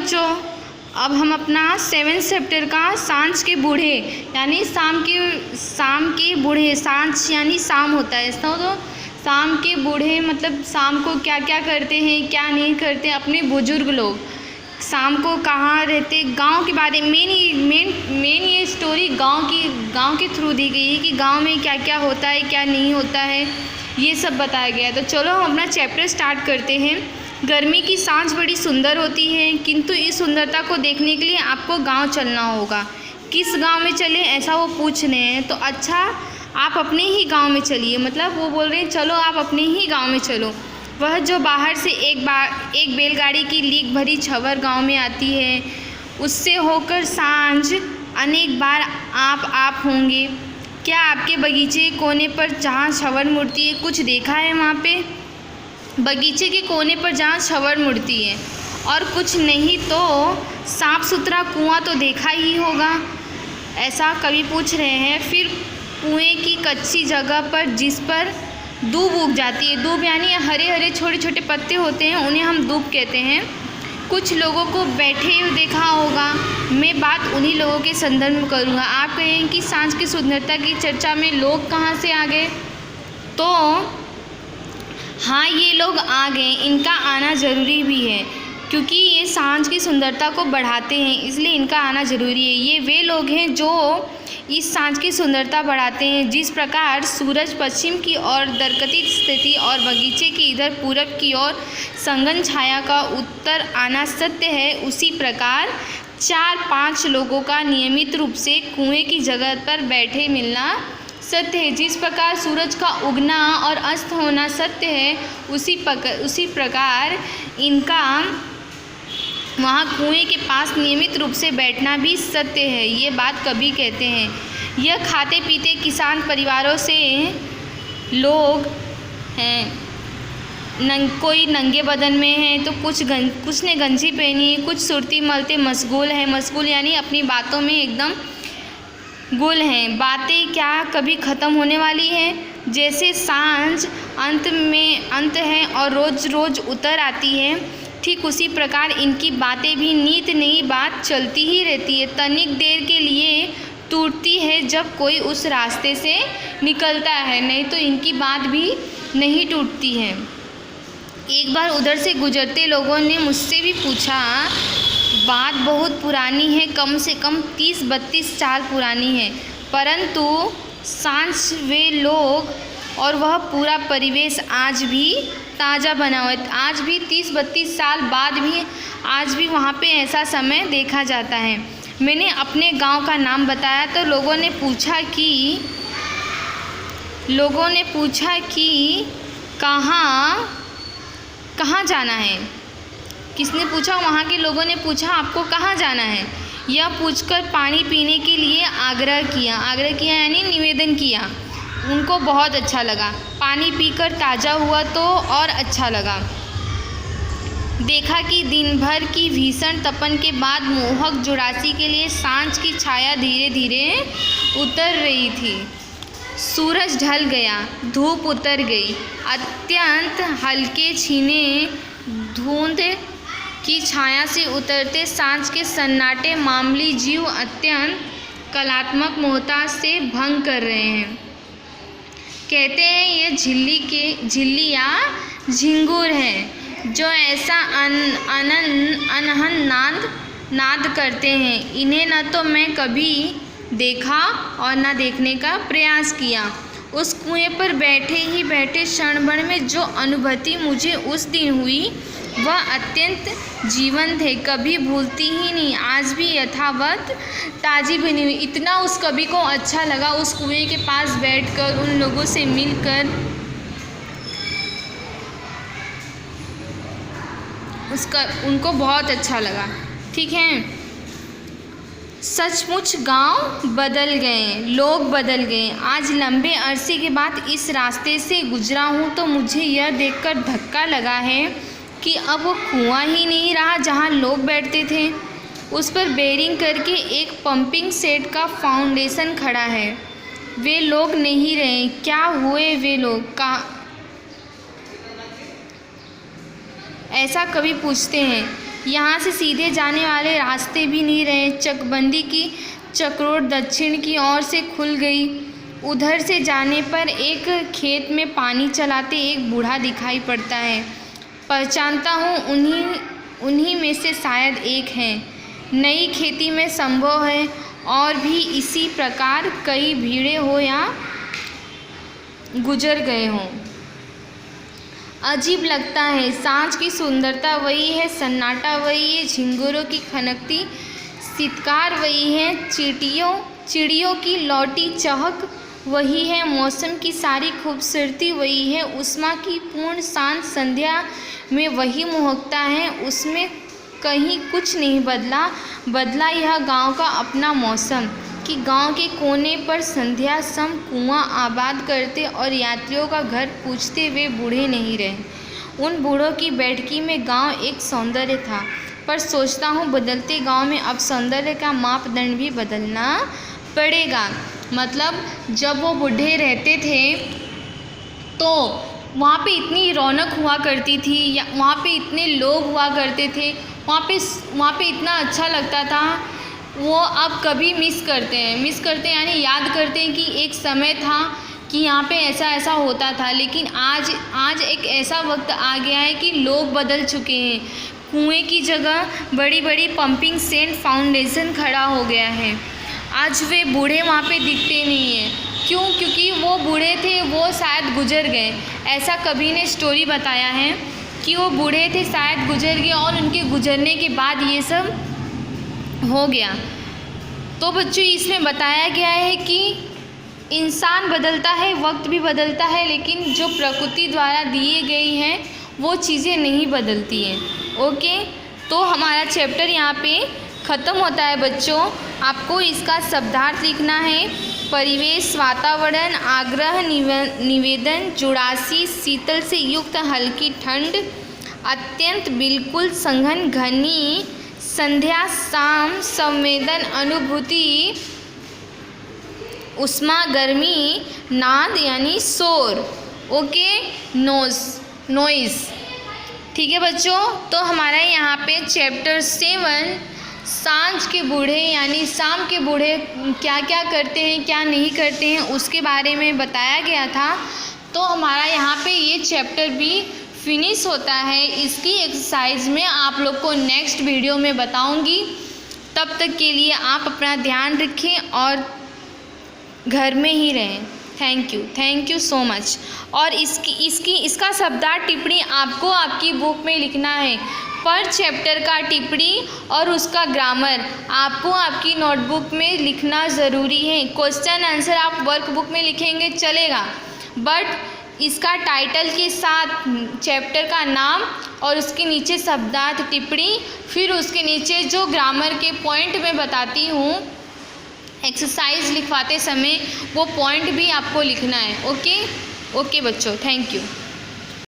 बच्चों, अब हम अपना 7th चैप्टर का सांझ के बूढ़े यानी शाम के बूढ़े, सांझ यानी शाम होता है ऐसा, तो शाम के बूढ़े मतलब शाम को क्या क्या करते हैं क्या नहीं करते अपने बुजुर्ग लोग, शाम को कहाँ रहते, गांव के बारे में मेन ये स्टोरी गांव के थ्रू दी गई है कि गांव में क्या क्या होता है क्या नहीं होता है, ये सब बताया गया है। तो चलो हम अपना चैप्टर स्टार्ट करते हैं। गर्मी की सांझ बड़ी सुंदर होती है, किंतु इस सुंदरता को देखने के लिए आपको गांव चलना होगा। किस गांव में चले ऐसा वो पूछ रहे हैं, तो अच्छा आप अपने ही गांव में चलिए, मतलब वो बोल रहे हैं चलो आप अपने ही गांव में चलो। वह जो बाहर से एक बैलगाड़ी की लीक भरी छवर गांव में आती है, उससे होकर सांझ अनेक बार आप होंगे। क्या आपके बगीचे के कोने पर जहाँ छवर मुड़ती है कुछ देखा है? वहाँ पे बगीचे के कोने पर जहाँ छवर मुड़ती है और कुछ नहीं तो साफ़ सुथरा कुआं तो देखा ही होगा, ऐसा कवि पूछ रहे हैं। फिर कुएं की कच्ची जगह पर जिस पर दूब उग जाती है, दूब यानी हरे हरे छोटे छोटे पत्ते होते हैं, उन्हें हम दूब कहते हैं। कुछ लोगों को बैठे हुए देखा होगा। मैं बात उन्हीं लोगों के संदर्भ में करूँगा। आप कहें कि सांझ की सुंदरता की चर्चा में लोग कहाँ से आ गए, तो हाँ ये लोग आ गए, इनका आना ज़रूरी भी है क्योंकि ये सांझ की सुंदरता को बढ़ाते हैं, इसलिए इनका आना ज़रूरी है। ये वे लोग हैं जो इस सांझ की सुंदरता बढ़ाते हैं। जिस प्रकार सूरज पश्चिम की ओर दरकती स्थिति और बगीचे की इधर पूरब की ओर संगन छाया का उत्तर आना सत्य है, उसी प्रकार 4-5 लोगों का नियमित रूप से कुएं की जगह पर बैठे मिलना सत्य है। जिस प्रकार सूरज का उगना और अस्त होना सत्य है, उसी प्रकार इनका वहाँ कुएं के पास नियमित रूप से बैठना भी सत्य है। ये बात कवि कहते हैं। यह खाते पीते किसान परिवारों से लोग हैं, कोई नंगे बदन में है तो कुछ ने गंजी पहनी है, कुछ सुरती मलते मशगूल है। मशगूल यानी अपनी बातों में एकदम गुल हैं। बातें क्या कभी ख़त्म होने वाली है? जैसे सांझ अंत है और रोज़ रोज़ उतर आती है, ठीक उसी प्रकार इनकी बातें भी नित नई बात चलती ही रहती है। तनिक देर के लिए टूटती है जब कोई उस रास्ते से निकलता है, नहीं तो इनकी बात भी नहीं टूटती है। एक बार उधर से गुजरते लोगों ने मुझसे भी पूछा, बात बहुत पुरानी है, कम से कम 30-32 साल पुरानी है, परंतु सांझ वे लोग और वह पूरा परिवेश आज भी ताज़ा बना हुआ है। आज भी 30-32 साल बाद भी आज भी वहाँ पे ऐसा समय देखा जाता है। मैंने अपने गांव का नाम बताया तो लोगों ने पूछा कि कहाँ जाना है। किसने पूछा? वहाँ के लोगों ने पूछा आपको कहाँ जाना है। यह पूछकर पानी पीने के लिए आग्रह किया यानी निवेदन किया। उनको बहुत अच्छा लगा। पानी पीकर ताज़ा हुआ तो और अच्छा लगा। देखा कि दिन भर की भीषण तपन के बाद मोहक जुड़ासी के लिए सांझ की छाया धीरे धीरे उतर रही थी। सूरज ढल गया, धूप उतर गई। अत्यंत हल्के छीने धुंध की छाया से उतरते सांझ के सन्नाटे मामूली जीव अत्यंत कलात्मक मोहताज से भंग कर रहे हैं। कहते हैं ये झिल्ली या झिंगुर हैं जो ऐसा अनहन नाद करते हैं। इन्हें न तो मैं कभी देखा और न देखने का प्रयास किया। उस कुएं पर बैठे क्षण भर में जो अनुभूति मुझे उस दिन हुई वह अत्यंत जीवंत है, कभी भूलती ही नहीं, आज भी यथावत ताज़ी बनी हुई। इतना उस कवि को अच्छा लगा उस कुएं के पास बैठकर, उन लोगों से मिलकर, उनको बहुत अच्छा लगा। ठीक है, सचमुच गांव बदल गए, लोग बदल गए। आज लंबे अरसे के बाद इस रास्ते से गुजरा हूँ तो मुझे यह देखकर धक्का लगा है कि अब वो कुआं ही नहीं रहा जहाँ लोग बैठते थे। उस पर बेरिंग करके एक पंपिंग सेट का फाउंडेशन खड़ा है। वे लोग नहीं रहे। क्या हुए वे लोग? ऐसा कभी पूछते हैं। यहाँ से सीधे जाने वाले रास्ते भी नहीं रहे। चकबंदी की चक्रोट दक्षिण की ओर से खुल गई। उधर से जाने पर एक खेत में पानी चलाते एक बूढ़ा दिखाई पड़ता है। पहचानता हूँ, उन्हीं में से शायद एक हैं। नई खेती में संभव है और भी इसी प्रकार कई भीड़े हो या गुजर गए हों। अजीब लगता है। सांझ की सुंदरता वही है, सन्नाटा वही है, झिंगुरों की खनकती सितकार वही है, चिड़ियों की लौटी चहक वही है, मौसम की सारी खूबसूरती वही है, उष्मा की पूर्ण शांत संध्या में वही मोहकता है। उसमें कहीं कुछ नहीं बदला यह गांव का अपना मौसम कि गांव के कोने पर संध्या सम कुआं आबाद करते और यात्रियों का घर पूछते वे बूढ़े नहीं रहे। उन बूढ़ों की बैठकी में गांव एक सौंदर्य था, पर सोचता हूँ बदलते गांव में अब सौंदर्य का मापदंड भी बदलना पड़ेगा। मतलब जब वो बूढ़े रहते थे तो वहाँ पे इतनी रौनक हुआ करती थी, या वहाँ पे इतने लोग हुआ करते थे, वहाँ पे इतना अच्छा लगता था। वो अब कभी मिस करते हैं यानी याद करते हैं कि एक समय था कि यहाँ पे ऐसा होता था। लेकिन आज एक ऐसा वक्त आ गया है कि लोग बदल चुके हैं। कुएं की जगह बड़ी बड़ी पंपिंग सेट फाउंडेशन खड़ा हो गया है। आज वे बूढ़े वहाँ पे दिखते नहीं हैं। क्यों? क्योंकि वो बूढ़े थे, वो शायद गुजर गए। ऐसा कभी ने स्टोरी बताया है कि वो बूढ़े थे, शायद गुजर गए और उनके गुजरने के बाद ये सब हो गया। तो बच्चों इसमें बताया गया है कि इंसान बदलता है, वक्त भी बदलता है, लेकिन जो प्रकृति द्वारा दिए गई हैं वो चीज़ें नहीं बदलती हैं। ओके, तो हमारा चैप्टर यहाँ पे ख़त्म होता है बच्चों। आपको इसका शब्दार्थ लिखना है। परिवेश, वातावरण, आग्रह, निवेदन, जुड़ासी, शीतल से युक्त हल्की ठंड, अत्यंत, बिल्कुल, सघन, घनी, संध्या, शाम, संवेदन, अनुभूति, उष्मा, गर्मी, नाद यानी शोर। Okay, noise. ठीक है बच्चों, तो हमारा यहाँ पे चैप्टर 7 सांझ के बूढ़े यानी शाम के बूढ़े क्या क्या करते हैं क्या नहीं करते हैं उसके बारे में बताया गया था। तो हमारा यहाँ पे ये चैप्टर भी फिनिश होता है। इसकी एक्सरसाइज में आप लोग को नेक्स्ट वीडियो में बताऊंगी। तब तक के लिए आप अपना ध्यान रखें और घर में ही रहें। Thank you so much. और इसका शब्दार्थ टिप्पणी आपको आपकी बुक में लिखना है। पर चैप्टर का टिप्पणी और उसका ग्रामर आपको आपकी नोटबुक में लिखना ज़रूरी है। क्वेश्चन आंसर आप वर्कबुक में लिखेंगे चलेगा, बट इसका टाइटल के साथ चैप्टर का नाम और उसके नीचे शब्दार्थ टिप्पणी, फिर उसके नीचे जो ग्रामर के पॉइंट मैं बताती हूँ एक्सरसाइज लिखवाते समय, वो पॉइंट भी आपको लिखना है। ओके बच्चों, थैंक यू।